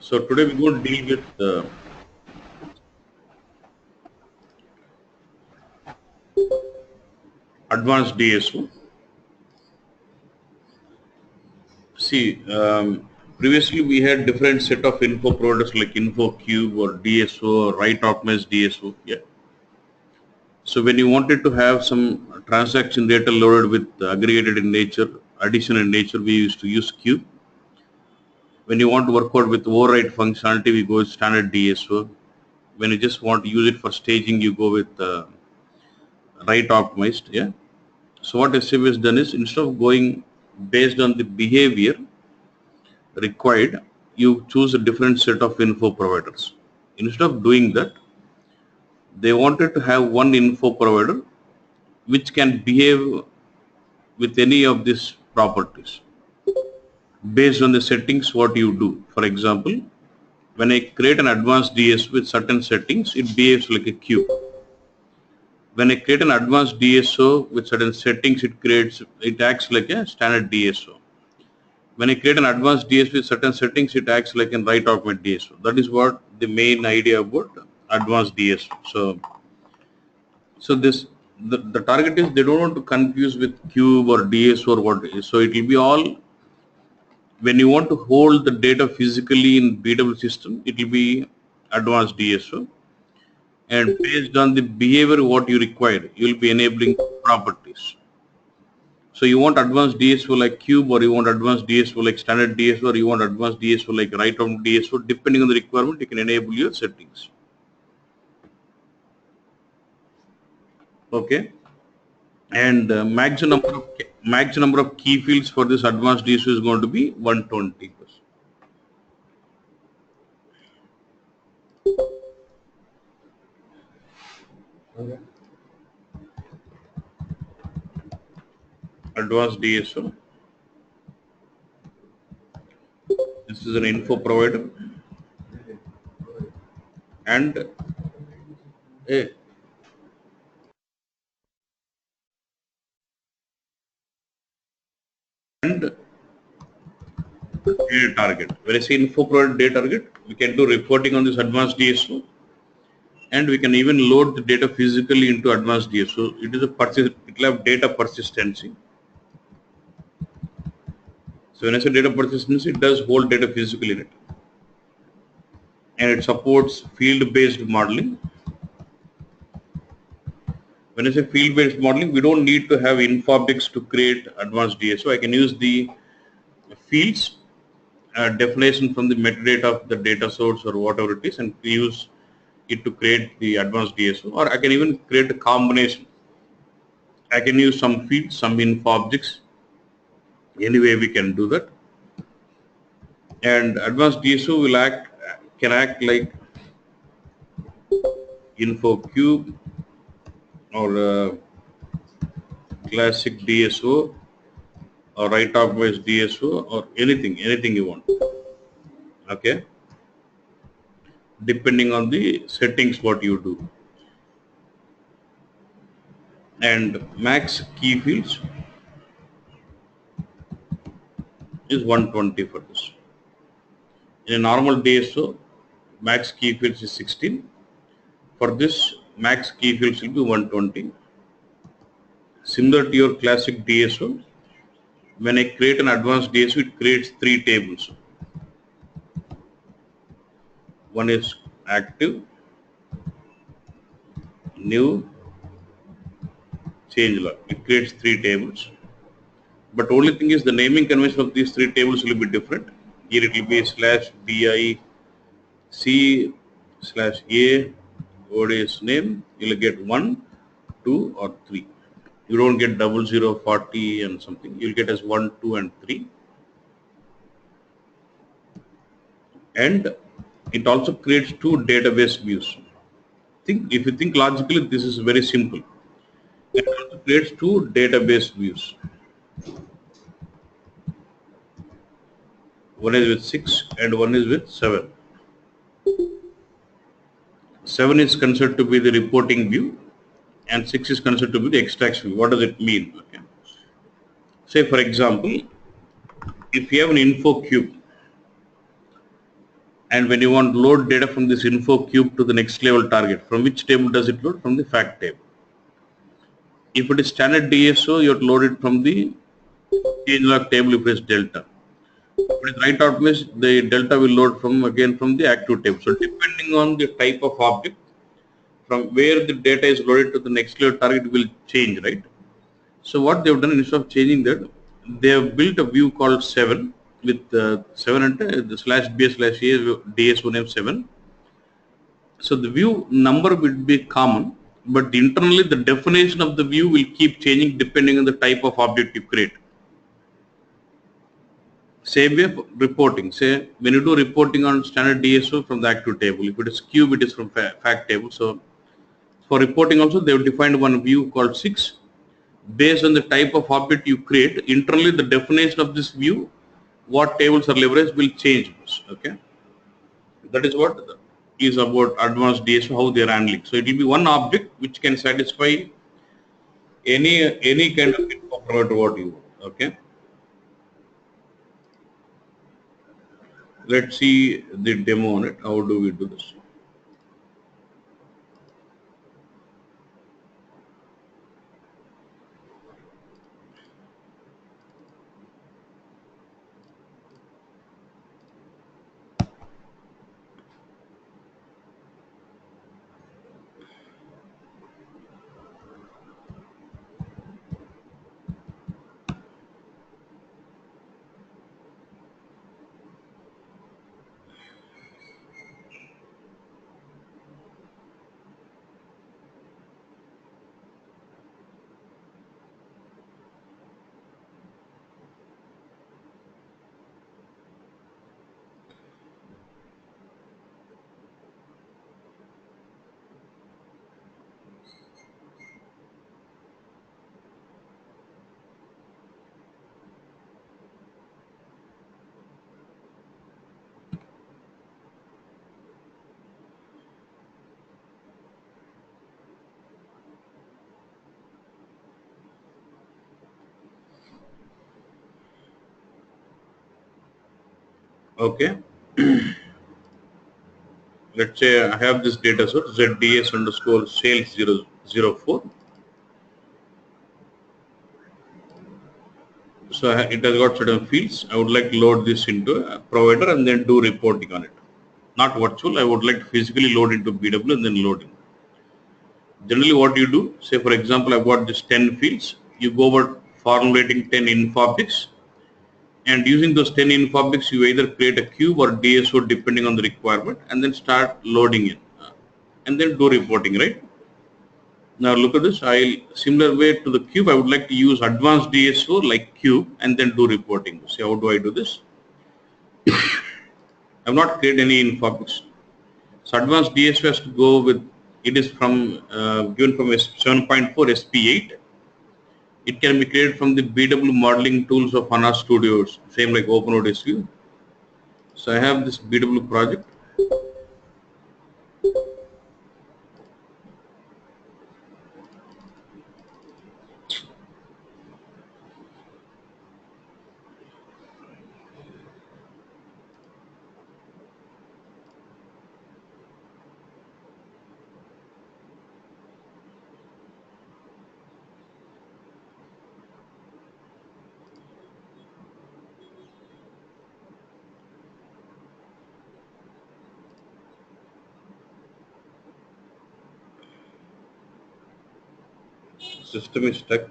So today we're going to deal with advanced DSO. See, previously we had different set of info providers like Info Cube or DSO or Write Optimized DSO. Yeah. So when you wanted to have some transaction data loaded with aggregated in nature, addition in nature, we used to use Cube. When you want to work out with override functionality, we go with standard DSO. When you just want to use it for staging, you go with Write Optimized. Yeah. So what SAP has done is, instead of going based on the behavior required, you choose a different set of info providers. Instead of doing that, they wanted to have one info provider which can behave with any of these properties based on the settings what you do. For example, when I create an advanced DS with certain settings, it behaves like a queue. When I create an advanced DSO with certain settings, it acts like a standard DSO. When I create an advanced DSO with certain settings, it acts like a write augment DSO. That is what the main idea about advanced DSO. So the target is they don't want to confuse with cube or DSO or what it is. So it will be all, when you want to hold the data physically in BW system, it will be advanced DSO. And based on the behavior what you require, you will be enabling properties. So you want advanced DSO like cube, or you want advanced DSO like standard DSO, or you want advanced DSO like write on DSO, depending on the requirement, you can enable your settings. Okay. And max number of key fields for this advanced DSO is going to be 120. Okay. Advanced DSO. This is an info provider, and a data target. When I say info provider data target, we can do reporting on this advanced DSO, and we can even load the data physically into advanced DSO. It is it will have data persistency. So when I say data persistency, it does hold data physically in it, and it supports field-based modeling. When I say field-based modeling, we don't need to have infobix to create advanced DSO. I can use the fields definition from the metadata of the data source or whatever it is, and use it to create the advanced DSO. Or I can even create a combination. I can use some fields, some info objects. Anyway, we can do that. And advanced DSO can act like info cube or classic DSO or write optimized DSO or anything you want. Okay, depending on the settings what you do. And max key fields is 120 for this. In a normal DSO, max key fields is 16. For this, max key fields will be 120. Similar to your classic DSO, when I create an advanced DSO, it creates 3 tables. One is active, new, change log. It creates 3 tables. But only thing is, the naming convention of these 3 tables will be different. Here it will be /dic/a what is name. You will get 1, 2, or 3. You don't get 00, 40 and something. You will get as 1, 2, and 3. And it also creates 2 database views. If you think logically, this is very simple. It also creates 2 database views. One is with 6 and one is with 7. 7 is considered to be the reporting view and 6 is considered to be the extraction view. What does it mean? Okay. Say for example, if you have an info cube And when you want to load data from this info cube to the next level target, from which table does it load? From the fact table. If it is standard DSO, you have to load it from the change log table if it is delta. If it is write optimized, the delta will load from again from the active table. So depending on the type of object, from where the data is loaded to the next level target will change, right? So what they've done, instead of changing that, they have built a view called 7 with 7 and the slash b slash a DSO name 7. So the view number will be common, but internally the definition of the view will keep changing depending on the type of object you create. Same way for reporting. Say when you do reporting on standard DSO from the active table, if it is cube, it is from fact table. So for reporting also, they have defined one view called 6. Based on the type of object you create, internally the definition of this view, what tables are leveraged will change. Okay, that is what is about advanced DSO, how they are handling. So it will be one object which can satisfy any kind of info provider what you want. Okay, let's see the demo on it. How do we do this? Okay, let's say I have this data source ZDS underscore sales 004. So it has got certain fields. I would like to load this into a provider and then do reporting on it. Not virtual. I would like to physically load into BW and then loading. Generally, what you do, say for example, I've got this 10 fields. You go about formulating 10 info objects, and using those 10 info objects, you either create a cube or DSO depending on the requirement, and then start loading in, and then do reporting, right? Now look at this. I'll similar way to the cube. I would like to use advanced DSO like cube and then do reporting. See how do I do this? I've not created any info objects. So advanced DSO has to go with. It is from given from 7.4 SP8. It can be created from the BW modeling tools of Hana Studios, same like OpenODSU. So I have this BW project. System is stuck.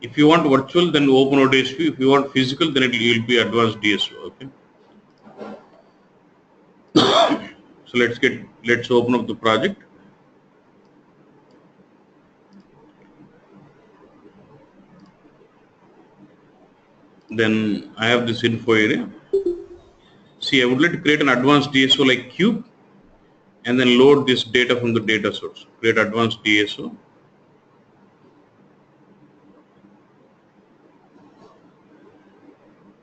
If you want virtual, then open ODSP. If you want physical, then it will be advanced DSO. Okay. So let's open up the project. Then I have this info area. See, I would like to create an advanced DSO like cube, and then load this data from the data source. Create advanced DSO.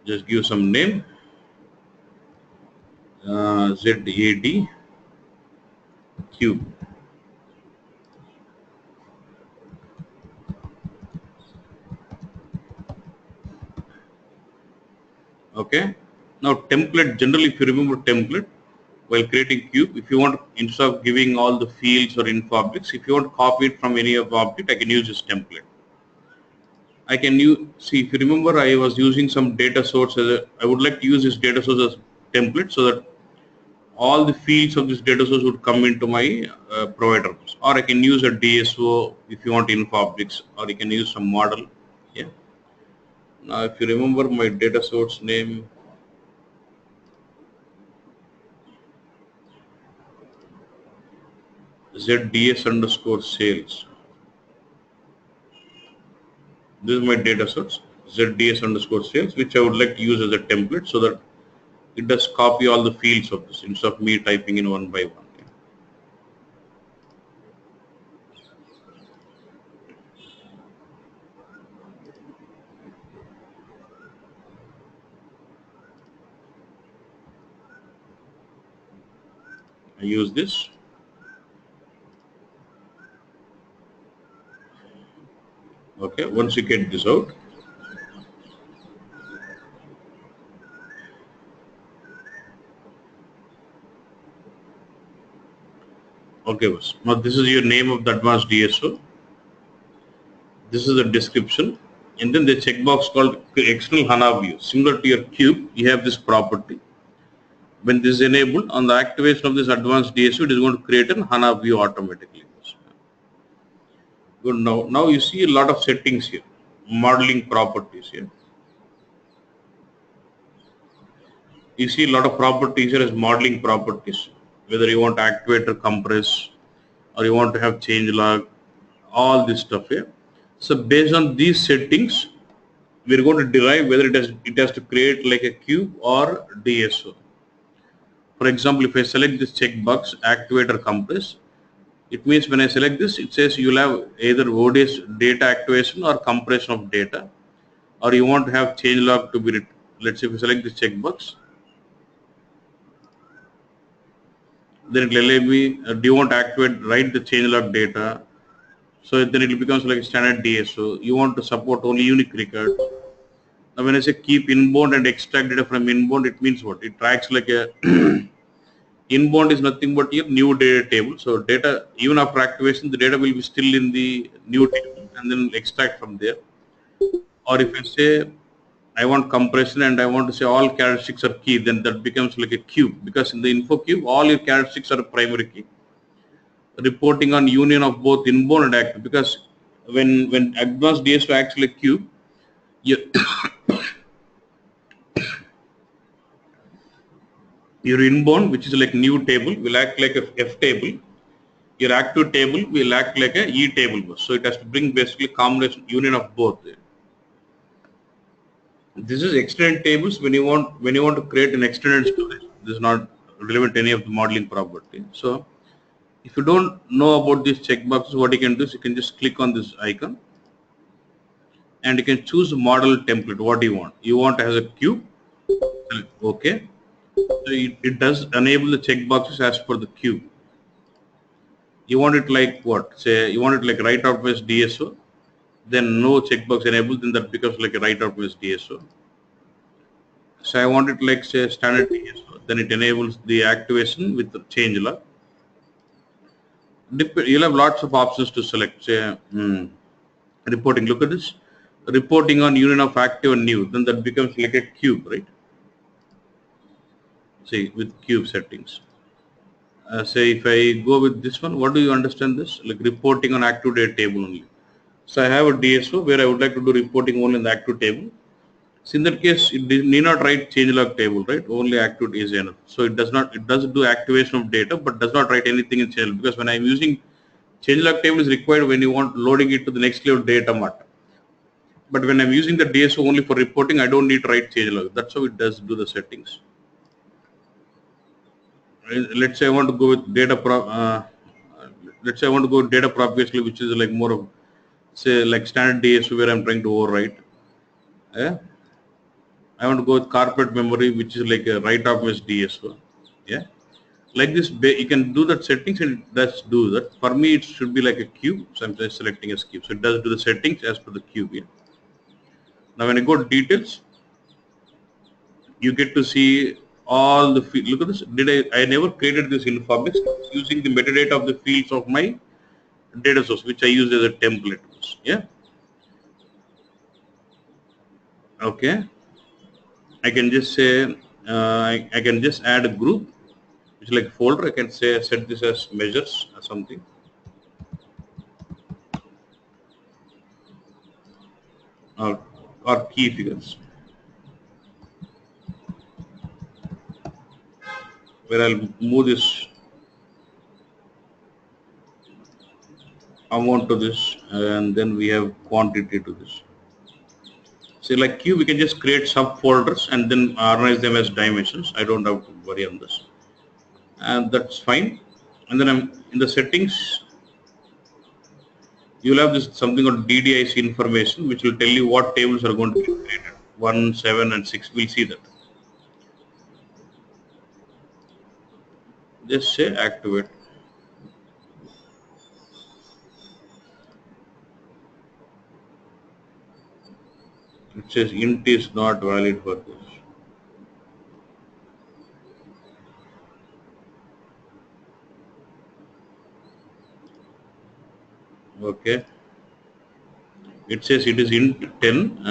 Just give some name. ZAD cube. Okay. Now template, generally if you remember template, while creating cube, if you want, instead of giving all the fields or info objects, if you want to copy it from any of the object, I can use this template. I can use, see, if you remember, I was using some data source as a, I would like to use this data source as template so that all the fields of this data source would come into my provider. Or I can use a DSO if you want info objects, or you can use some model. Yeah. Now, if you remember my data source name, ZDS underscore sales. This is my data source, ZDS underscore sales, which I would like to use as a template so that it does copy all the fields of this instead of me typing in one by one. I use this. Okay, once you get this out, okay, boss. Now this is your name of the advanced DSO. This is the description, and then the checkbox called external Hana view. Similar to your cube, you have this property. When this is enabled, on the activation of this advanced DSO, it is going to create an Hana view automatically. Good. Now you see a lot of settings here, modeling properties here. You see a lot of properties here as modeling properties, whether you want to activate or compress, or you want to have change log, all this stuff here. So based on these settings, we're going to derive whether it has to create like a cube or DSO. For example, if I select this checkbox, activate or compress, it means when I select this, it says you'll have either ODS data activation or compression of data, or you want to have change log to be written. Let's say if you select this checkbox, then it will allow me, do you want to activate, write the change log data? So then it becomes like a standard DSO. You want to support only unique record. Now when I say keep inbound and extract data from inbound, it means what? It tracks like a inbound is nothing but your new data table. So data, even after activation, the data will be still in the new table and then extract from there. Or if I say I want compression and I want to say all characteristics are key, then that becomes like a cube, because in the info cube, all your characteristics are a primary key. Reporting on union of both inbound and active, because when advanced DSO acts like cube, your your inbound, which is like new table, will act like a F table. Your active table will act like a E table bus. So it has to bring basically combination union of both. This is extended tables when you want to create an extended storage. This is not relevant to any of the modeling property. So if you don't know about these checkboxes, what you can do is you can just click on this icon and you can choose a model template. What do you want? You want as a cube? Okay. So it does enable the checkboxes as per the cube. You want it like what? Say you want it like right outwards DSO, then no checkbox enabled, then that becomes like a right outwards DSO. So I want it like say standard DSO, then it enables the activation with the change log. You'll have lots of options to select. Say reporting. Look at this. Reporting on union of active and new, then that becomes like a cube, right? See with cube settings. Say if I go with this one, what do you understand this? Like reporting on active date table only. So I have a DSO where I would like to do reporting only in the active table. So in that case, it need not write changelog table, right? Only active is enough. So it does do activation of data, but does not write anything in changelog, because when I'm using changelog table is required when you want loading it to the next level data mart. But when I'm using the DSO only for reporting, I don't need to write changelog. That's how it does do the settings. Let's say I want to go with let's say I want to go with data propagation, which is like more of say like standard DSO where I'm trying to overwrite. Yeah. I want to go with corporate memory, which is like a write off as DSO. Yeah. Like this, you can do that settings and it does do that. For me, it should be like a cube. So I'm just selecting as cube. So it does do the settings as per the cube. Yeah. Now when I go to details, you get to see all the fields. Look at this. I never created this informatics using the metadata of the fields of my data source, which I use as a template. Yeah. Okay. I can just say I can just add a group, which is like a folder. I can say set this as measures or something. Or, or key figures, where I'll move this amount to this, and then we have quantity to this. So like Q, we can just create subfolders and then organize them as dimensions. I don't have to worry on this, and that's fine. And then I'm in the settings. You'll have this something called DDIC information, which will tell you what tables are going to be created. 1, 7, and 6. We'll see that. Just say activate. It says int is not valid for this. Okay. It says it is int 10.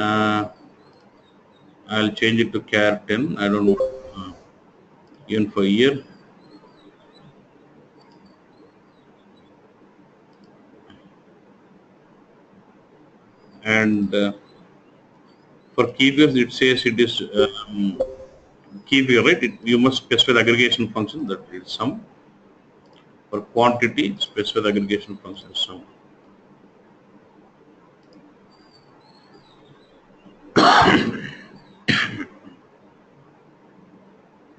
I'll change it to char 10. I don't know. Even for year. And for keywords, it says it is keyword, right? You must specify the aggregation function, that is sum. For quantity, specify the aggregation function sum.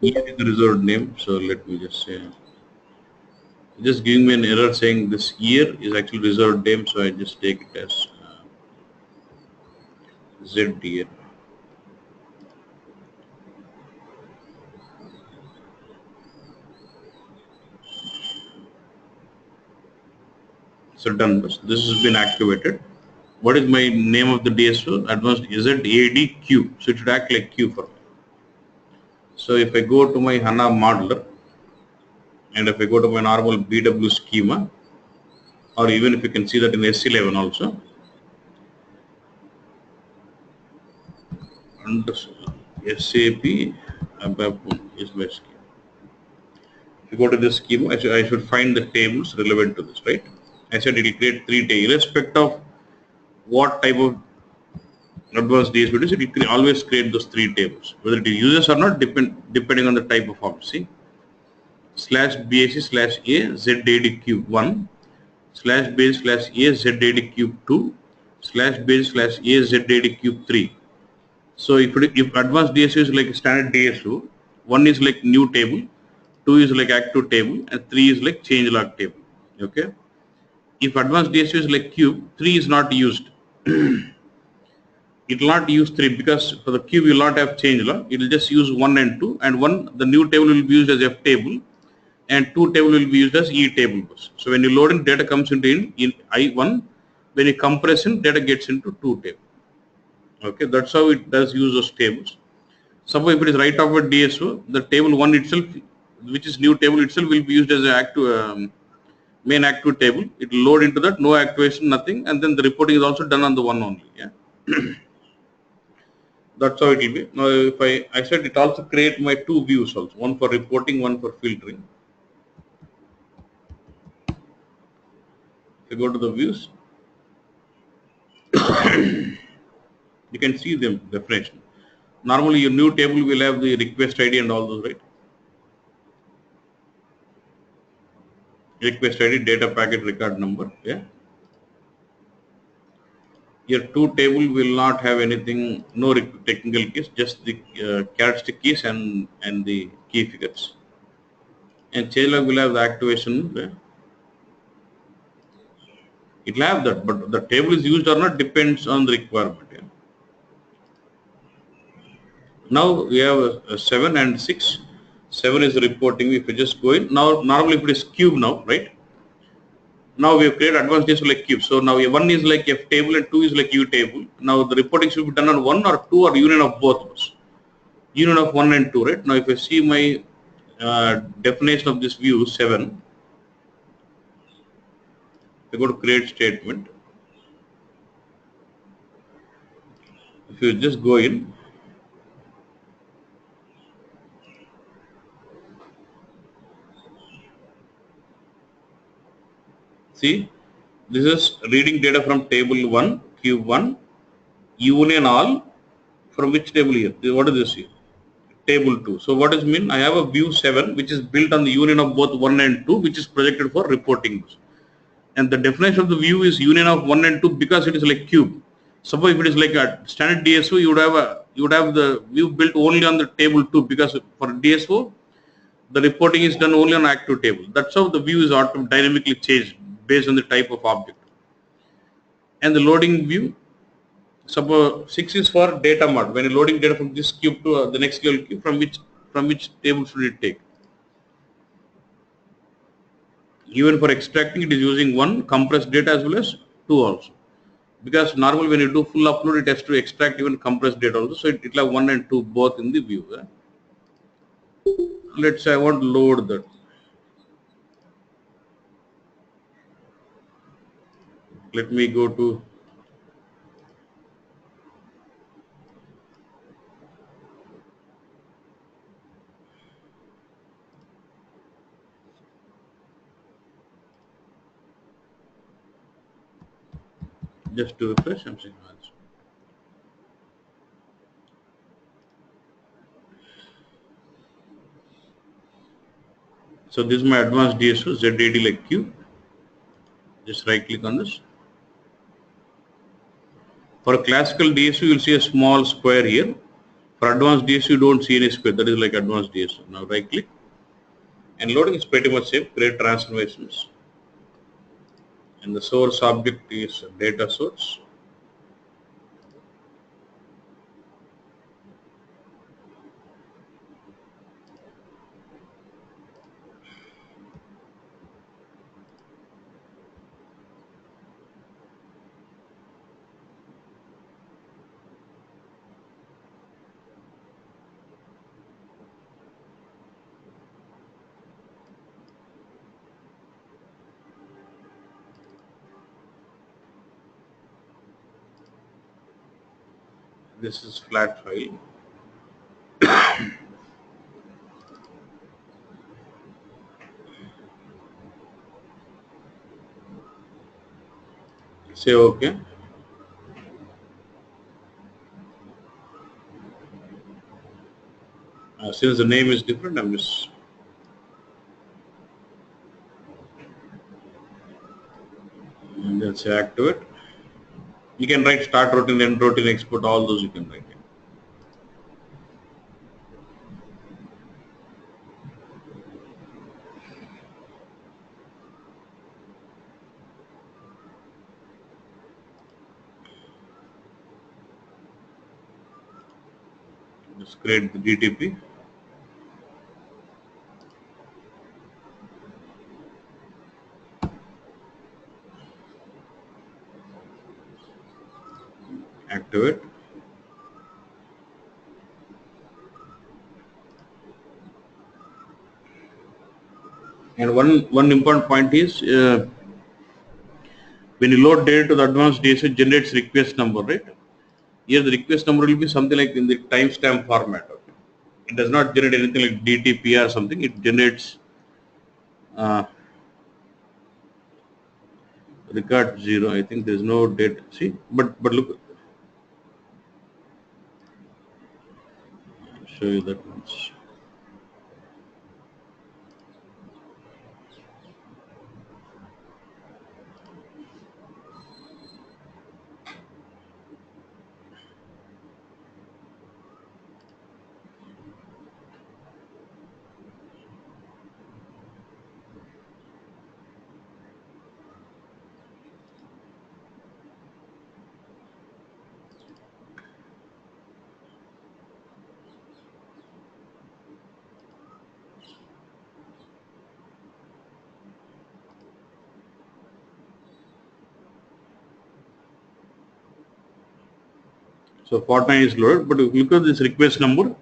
Here is the reserved name. So let me just say, just giving me an error saying this year is actually reserved name. So I just take it as Z year. So done. This has been activated. What is my name of the DSO? Advanced ZADQ. So it should act like Q for me. So if I go to my Hana modeler, and if I go to my normal BW schema, or even if you can see that in S11 also, under SAP is my schema. If you go to this schema, I should find the tables relevant to this, right? I said it will create 3 tables, irrespective of what type of advanced DSP it is, it can always create those three tables. Whether it is uses or not, depending on the type of object. See, slash BAC slash A ZAD cube 1, slash base slash A ZAD cube 2, slash base slash A ZAD cube 3. So if advanced DSO is like standard DSO, one is like new table, two is like active table, and three is like change log table. Okay. If advanced DSO is like cube, three is not used. It will not use 3 because for the cube you will not have change log. It will just use 1 and 2, and the new table will be used as F table, and 2 table will be used as E table bus. So when you load in, data comes into in I1. When you compress in, data gets into 2 table. Okay, that's how it does use those tables. Suppose if it is right over DSO, the table 1 itself, which is new table itself, will be used as an active main active table. It will load into that, no activation, nothing, and then the reporting is also done on the one only. Yeah. That's how it will be. Now, if I said it also create my two views also, one for reporting, one for filtering. If you go to the views, you can see them definition. Normally, your new table will have the request ID and all those, right? Request ID, data packet record number. Yeah. Your two table will not have anything, no technical keys, just the characteristic keys and the key figures. And changelog will have the activation. Yeah. It will have that, but the table is used or not depends on the requirement. Yeah. Now we have 7 and 6. 7 is reporting. If you just go in, now normally if it is cube now, right? Now we have created advanced DSO like cube. So now one is like F table and two is like U table. Now the reporting should be done on one or two or union of both. Union of 1 and 2, right? Now if I see my definition of this view 7, I go to create statement. If you just go in, see, this is reading data from table 1, cube 1, union all, from which table here? What is this here? Table 2. So what does it mean? I have a view 7 which is built on the union of both 1 and 2, which is projected for reporting. And the definition of the view is union of 1 and 2 because it is like cube. Suppose if it is like a standard DSO, you would have the view built only on the table 2 because for DSO the reporting is done only on active table. That's how the view is dynamically changed based on the type of object. And the loading view, suppose 6 is for data mode. When you're loading data from this cube to the next level cube, from which table should it take? Even for extracting, it is using one compressed data as well as two also. Because normally when you do full upload, it has to extract even compressed data also. So it will have 1 and 2 both in the view. Let's say I want to load that. Let me go to just to refresh. I'm saying once. So this is my advanced DSO ZAD like Q. Just right click on this. For a classical DSO, you will see a small square here. For advanced DSO, you don't see any square. That is like advanced DSO. Now right click. And loading is pretty much safe. Create transformations. And the source object is data source. This is flat file. Say OK. Since the name is different, I'm just and then say activate. You can write start routine, end routine, export, all those you can write. Just create the DTP. Activate. And one important point is when you load data to the advanced DSO, it generates request number, right? Here the request number will be something like in the timestamp format. Okay? It does not generate anything like DTP or something. It generates uh, record 0. I think there is no date. See, but look, I'll show you that once. So 49 is loaded, but if you look at this request number,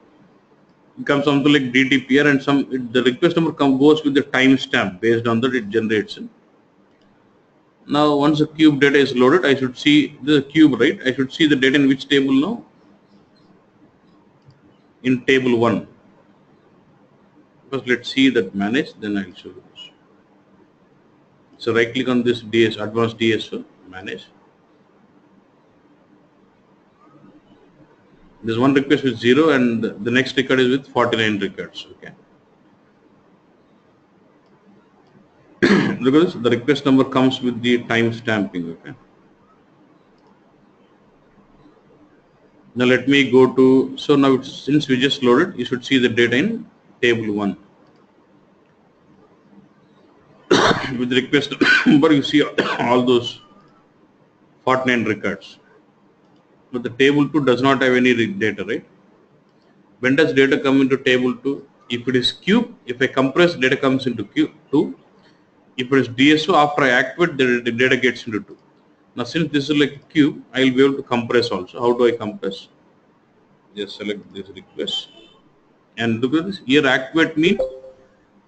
it comes something like DTPR, and the request number goes with the timestamp. Based on that, it generates. Now, once the cube data is loaded, I should see the cube, right? I should see the data in which table now? In table 1. First, let's see that manage, then I'll show you this. So, right click on this advanced DSO, manage. There's one request with 0, and the next record is with 49 records. Okay. Because the request number comes with the time stamping. Okay. Now let me go to, so now since we just loaded, you should see the data in table 1. With the request number, you see all those 49 records. But the table 2 does not have any data, right? When does data come into table 2? If it is cube, if I compress, data comes into cube 2. If it is DSO, after I activate, the data gets into 2. Now since this is like a cube, I will be able to compress also. How do I compress? Just select this request. And look at this. Here activate means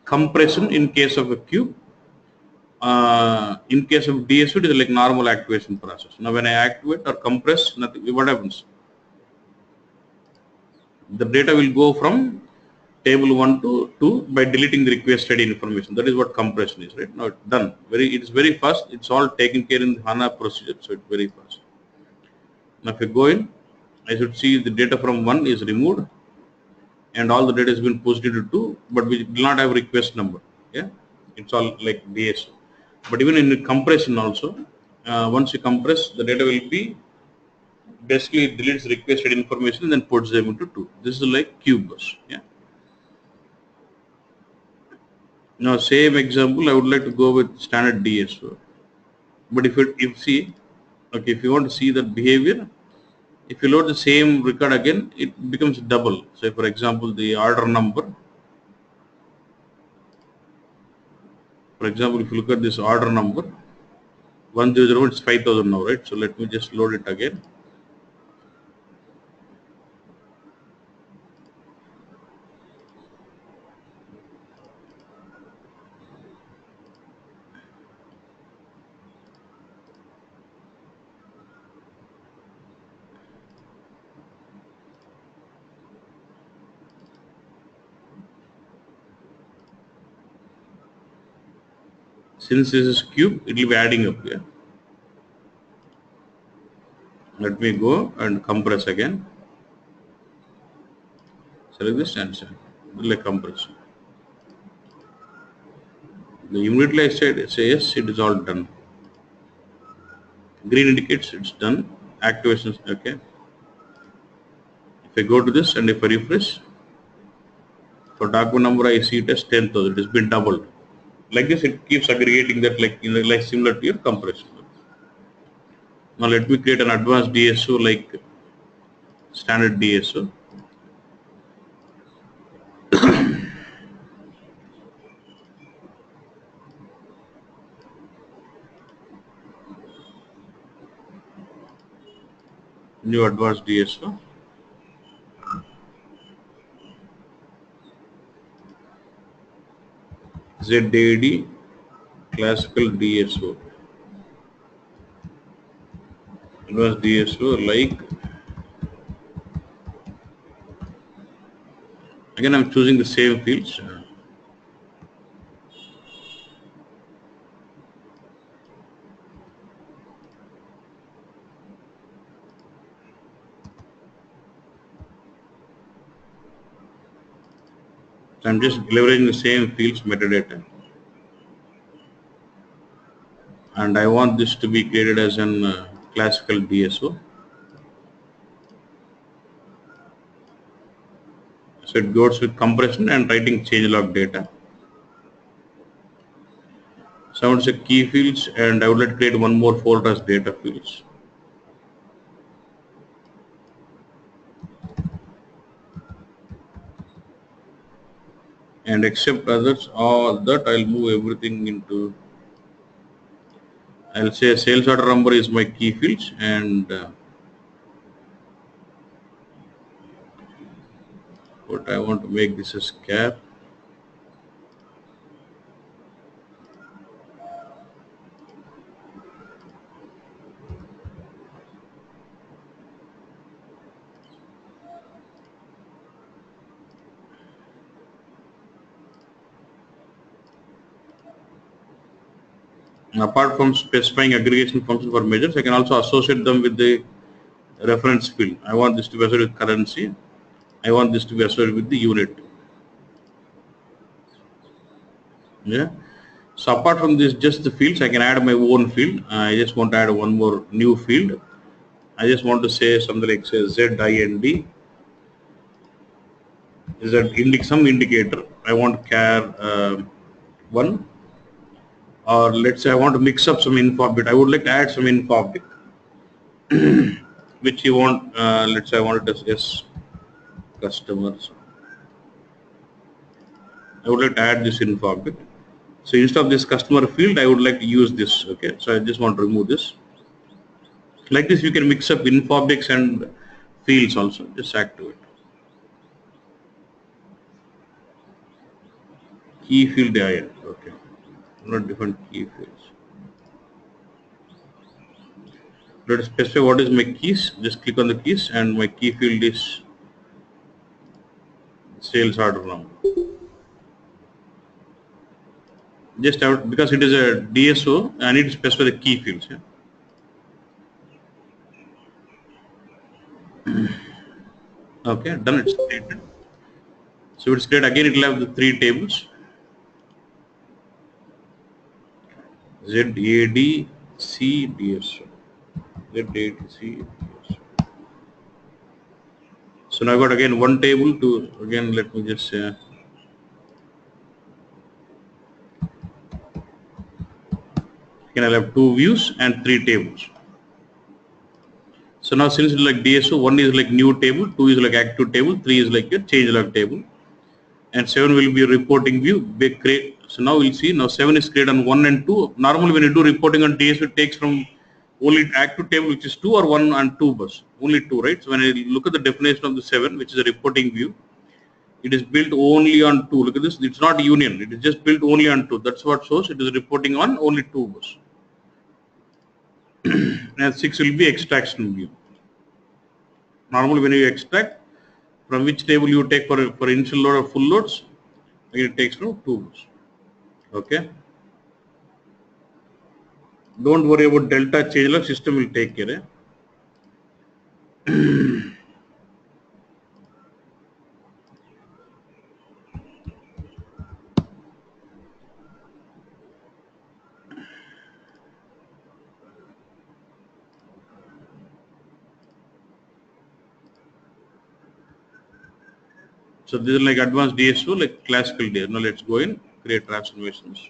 compression in case of a cube. In case of DSO, it is like normal activation process. Now when I activate or compress, nothing, what happens? The data will go from table 1 to 2 by deleting the request ID information. That is what compression is, right? Now it's done. It's very fast. It's all taken care in the Hana procedure, so it's very fast. Now if I go in, I should see the data from 1 is removed and all the data has been pushed into 2, but we do not have request number. Yeah, it's all like DSO. But even in the compression also, once you compress, the data will be basically deletes requested information and then puts them into 2. This is like cube bus. Yeah. Now same example, I would like to go with standard DSO. But if you want to see that behavior, if you load the same record again, it becomes double. So for example, the order number. For example, if you look at this order number, 100, it's 5,000 now, right? So let me just load it again. Since this is cube, it will be adding up here. Let me go and compress again. Select this and select compression. Immediately I say yes, it is all done. Green indicates it's done. Activation, okay. If I go to this and if I refresh, for document number I see it as 10,000. It has been doubled. Like this, it keeps aggregating that like similar to your compression. Now let me create an advanced DSO like standard DSO. New advanced DSO. ZAD classical DSO. Advanced DSO like, again I'm choosing the same fields. So I'm just leveraging the same fields metadata. And I want this to be created as an classical DSO. So it goes with compression and writing changelog data. So I would say key fields, and I would like to create one more folder as data fields. And except others, all that I'll move everything into. I'll say sales order number is my key fields, and what I want to make this as cap. Apart from specifying aggregation function for measures, I can also associate them with the reference field. I want this to be associated with currency. I want this to be associated with the unit. Yeah. So apart from this, just the fields, I can add my own field. I just want to add one more new field. I just want to say something like say ZIND is that some indicator. I want char 1, or let's say I want to mix up some info bit. I would like to add some info bit, which you want. Let's say I want it as yes customers. I would like to add this info bit. So instead of this customer field, I would like to use this. Okay, so I just want to remove this. Like this, you can mix up info objects and fields also. Just activate. Key field IN. Okay, not different key fields. Let us specify what is my keys. Just click on the keys, and my key field is sales order number. Just out because it is a DSO, I need to specify the key fields. Yeah? Okay, done. It's created. So it's created again. It will have the 3 tables. ZADC DSO. ZADC DSO. So now I got again one table to again. Let me just say. Again, I'll have 2 views and 3 tables. So now since it's like DSO, 1 is like new table, 2 is like active table, 3 is like a changelog table, and 7 will be a reporting view. So now we'll see now 7 is created on 1 and 2. Normally when you do reporting on DSO, it takes from only active table, which is 2, or 1 and 2 bus, only 2, right? So when I look at the definition of the 7, which is a reporting view, it is built only on 2. Look at this, it's not union, it is just built only on 2. That's what shows it is reporting on only 2 bus. And 6 will be extraction view. Normally when you extract, from which table you take for initial load or full loads, it takes from 2 bus. Okay. Don't worry about delta changelog, system will take care. So this is like advanced DSO, like classical DSO. Now let's go in, create transformations.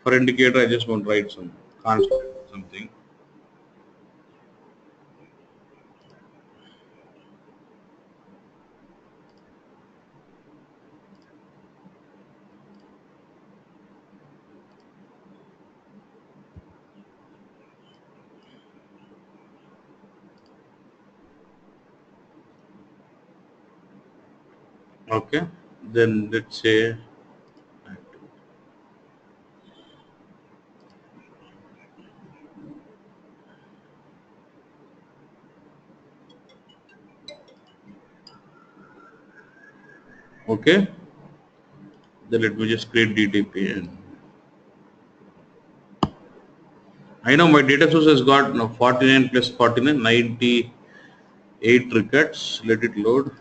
For indicator, I just want to write some constant, something. Okay. Then let's say, okay. Then let me just create DTP. And I know my data source has got 49 plus 49, 98 records. Let it load.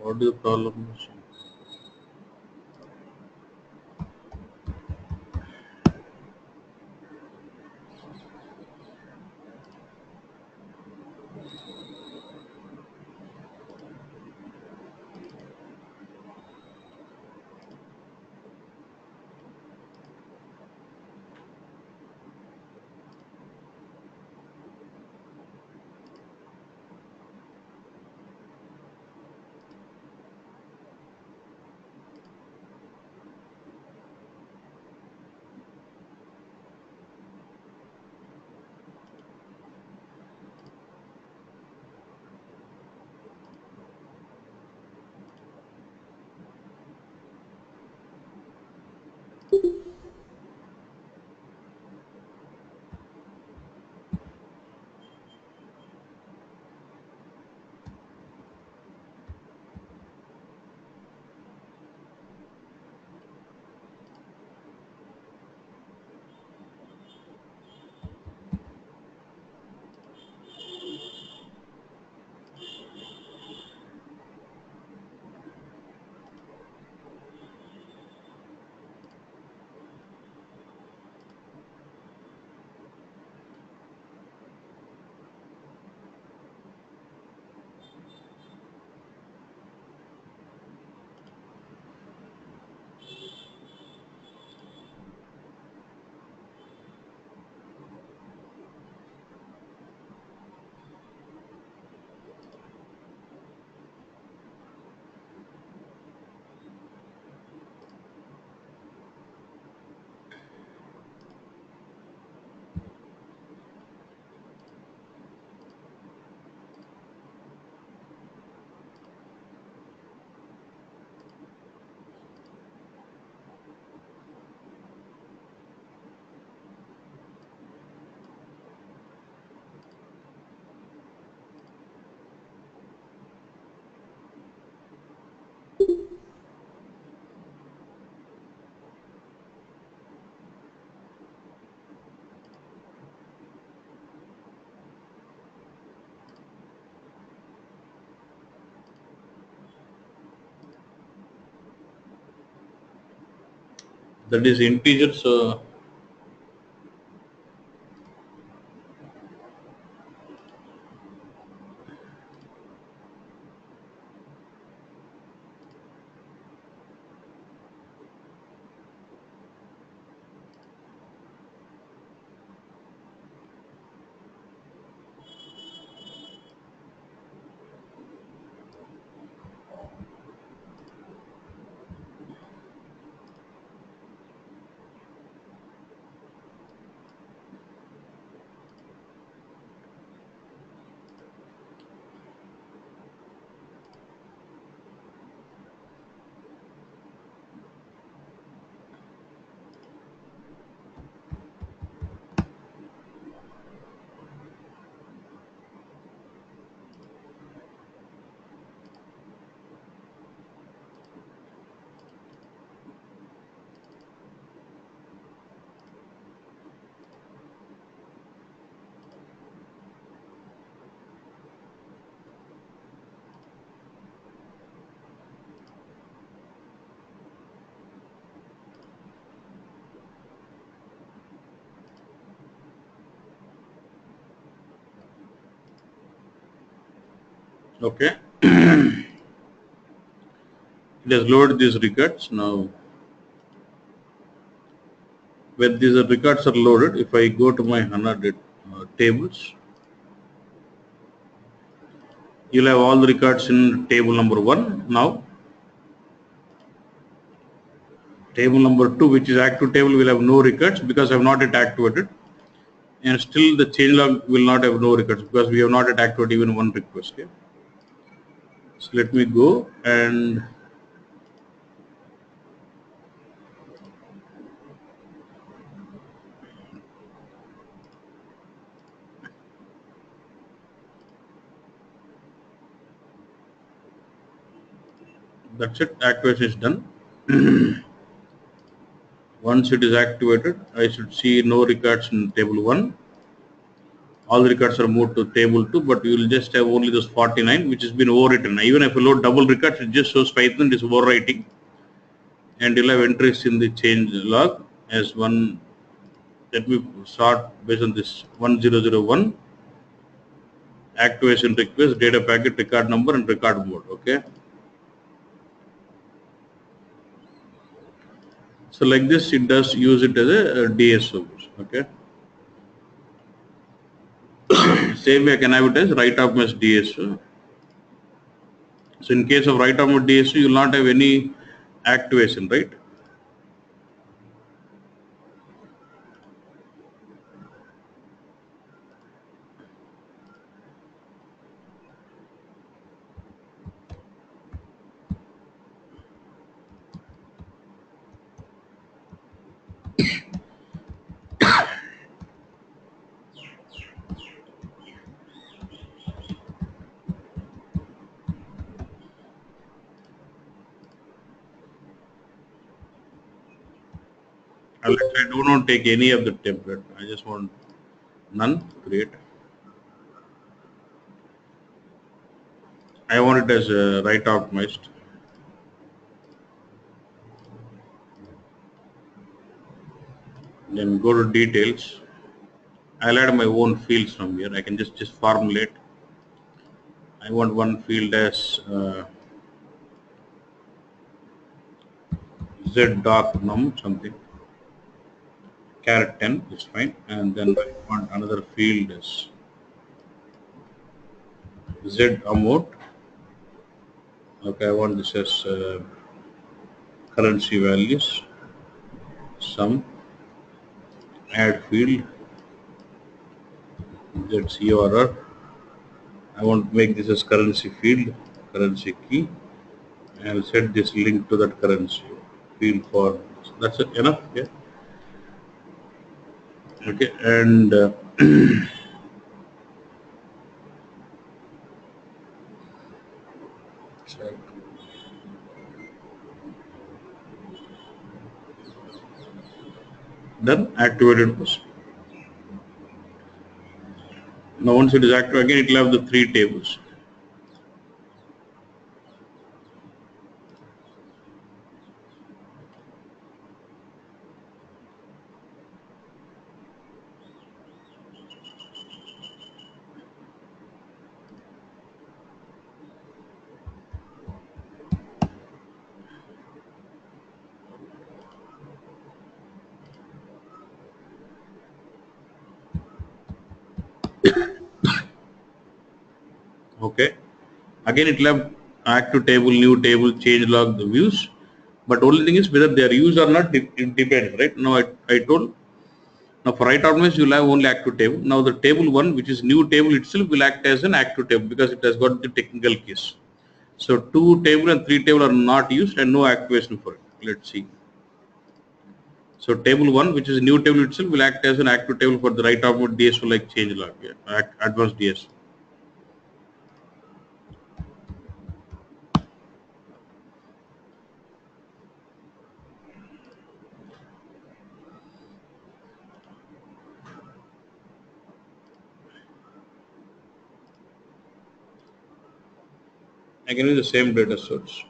What is the problem? That is integer. So okay, it has loaded these records. Now when these records are loaded, if I go to my Hana tables, you'll have all the records in table number 1 now. Table number 2, which is active table, will have no records because I have not yet activated, and still the changelog will not have no records because we have not yet activated even one request here. So let me go and that's it. Activation is done. Once it is activated, I should see no records in table 1. All the records are moved to table 2, but you will just have only those 49 which has been overwritten. Even if you load double records, it just shows Python is overwriting, and you'll have entries in the change log as one. Let me sort based on this 1001 activation request, data packet, record number, and record mode. Okay. So like this, it does use it as a DSO. Okay. Same way I can have it as write off as DSO. So in case of write off DSO, you will not have any activation, right? I do not take any of the template. I just want none. Create. I want it as a write optimized. Then go to details. I'll add my own fields from here. I can just formulate. I want one field as zdoc num something. Caret 10 is fine. And then I want another field as z amount. Okay, I want this as currency values. Sum. Add field. That's URL. I want to make this as currency field, currency key. I'll set this link to that currency field for that's enough. Yeah. Okay, and then activated was. Now once it is active again, it will have the 3 tables. Okay. Again, it will have active table, new table, change log, the views. But only thing is whether they are used or not, it depends, right? Now I told. Now for write optimized, you will have only active table. Now the table one, which is new table itself, will act as an active table because it has got the technical keys. So 2 table and 3 table are not used and no activation for it. Let's see. So table 1, which is new table itself, will act as an active table for the write optimized DSO like change log, yeah, advanced DSO. Again, with the same data source.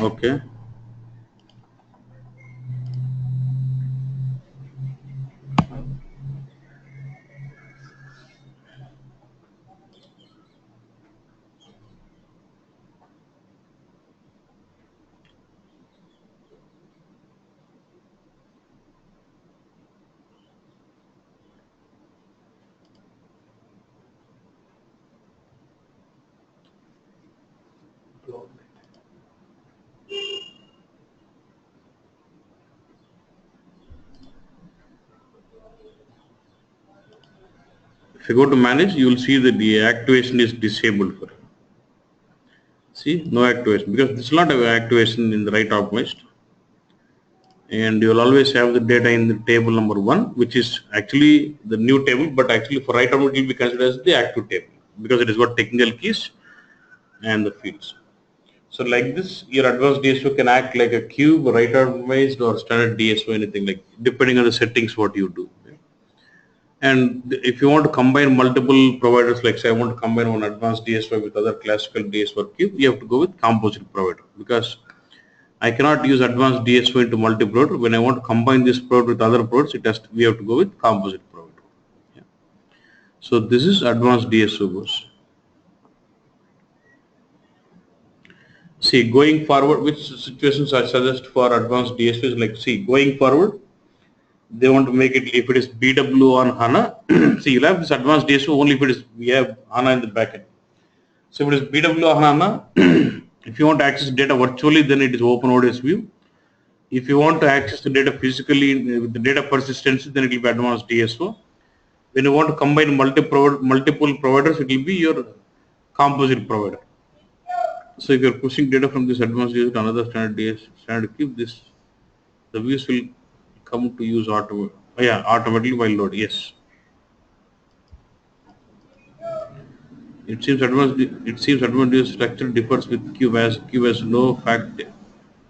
Okay. If you go to manage, you will see that the activation is disabled for it. See, no activation because this is not an activation in the right optimized. And you will always have the data in the table number 1, which is actually the new table, but actually for right optimized it will be considered as the active table because it has got technical keys and the fields. So like this, your advanced DSO can act like a cube, right optimized or standard DSO, anything like depending on the settings what you do. And if you want to combine multiple providers, like say I want to combine one advanced DSO with other classical DSO cube, you have to go with composite provider because I cannot use advanced DSO into multi-provider. When I want to combine this provider with other providers, we have to go with composite provider. Yeah. So this is advanced DSO goes. See, going forward, which situations I suggest for advanced DSO is like, see, going forward, they want to make it if it is BW on Hana. See, you'll have this advanced DSO only if it is we have Hana in the backend. So if it is BW on Hana, if you want to access data virtually, then it is OpenODS view. If you want to access the data physically with the data persistence, then it will be advanced DSO. When you want to combine multiple providers, it will be your composite provider. So if you are pushing data from this advanced DSO to another standard DSO, standard cube, this the views will come to use automatically while load. Yes. It seems advanced structure differs with cube has no fact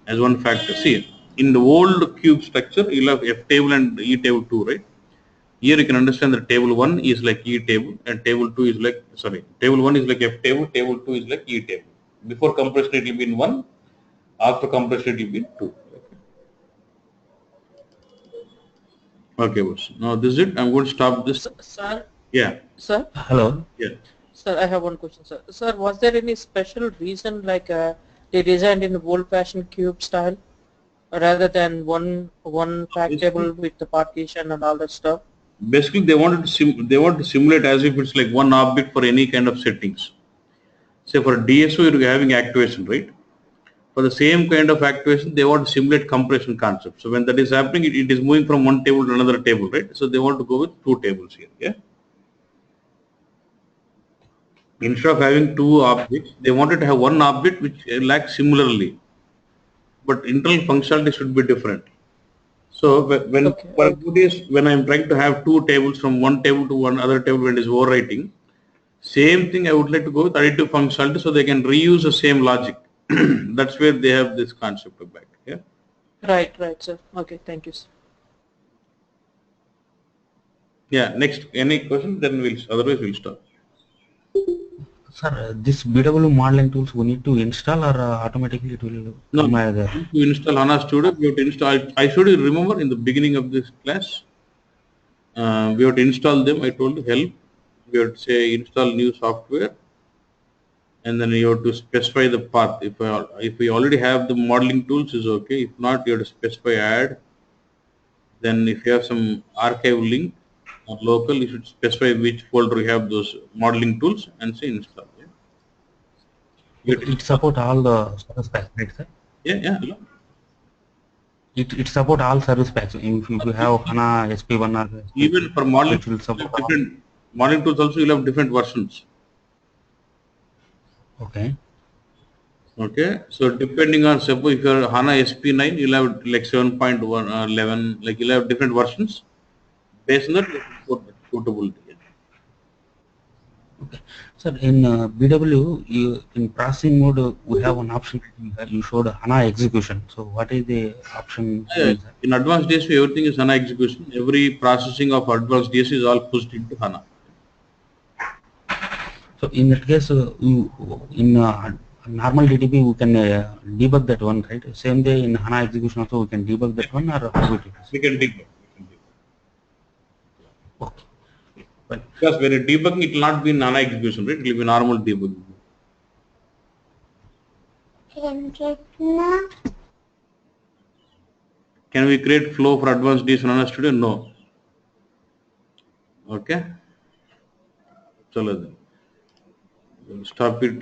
as one factor. See, in the old cube structure, you'll have F table and E table 2, right? Here you can understand that table 1 is like E table and table 2 is like, sorry, table 1 is like F table, table 2 is like E table. Before compression it will be in 1, after compression it will be in 2. Okay, boss. Now this is it. I'm going to stop this. Sir, Yeah, sir, Hello. yeah. sir, I have one question, sir. Sir, was there any special reason like they designed in old-fashioned cube style rather than one fact table Basically, with the partition and all that stuff? Basically, they want to simulate as if it's like one object for any kind of settings. Say for DSO, you're having activation, right? For the same kind of activation, they want to simulate compression concept. So when that is happening, it is moving from one table to another table, right? So they want to go with two tables here. Yeah. Instead of having two objects, they wanted to have one object which lacks similarly, but internal functionality should be different. So when Okay, what I okay. do is when I'm trying to have two tables from one table to one other table when it is overwriting, same thing I would like to go with additive functionality so they can reuse the same logic. That's where they have this concept of back. Yeah. Right, right, sir. Okay, thank you, sir. Yeah. Next, any question? Then we'll otherwise we'll stop. Sir, this BW modeling tools we need to install or automatically it will No, come as a... to install HANA Studio, we have to install. I should remember in the beginning of this class, we have to install them. I told you help. We have to say install new software, and then you have to specify the path. If we already have the modeling tools, is okay. If not, you have to specify add. Then if you have some archive link or local, you should specify which folder you have those modeling tools and say install. Yeah. You Okay, have to it install. support all the service packs, right, sir? Yeah, yeah. Hello. It support all service packs. If you have HANA SP1 or SP2, Even for so modeling, it will you support have all. different modeling tools also. You'll have different versions. Okay. Okay, so depending on suppose if you're HANA SP9, you'll have like 7.1 or 11, like you'll have different versions. Based on that, you import that suitability. Okay. Sir, in BW, in processing mode, we have one option. You showed HANA execution. So what is the option Yeah, means? in advanced DSP, everything is HANA execution. Every processing of advanced DSP is all pushed into HANA. So in that case, in normal DTP, we can debug that one, right? Same day in HANA execution also, we can debug that one, or how it is? We can debug. Okay. Well, Because when you debug, it will not be in HANA execution, right? It will be normal debugging. Can we create flow for advanced DSP in HANA Studio? No. Okay. Chalo then. Stop it here.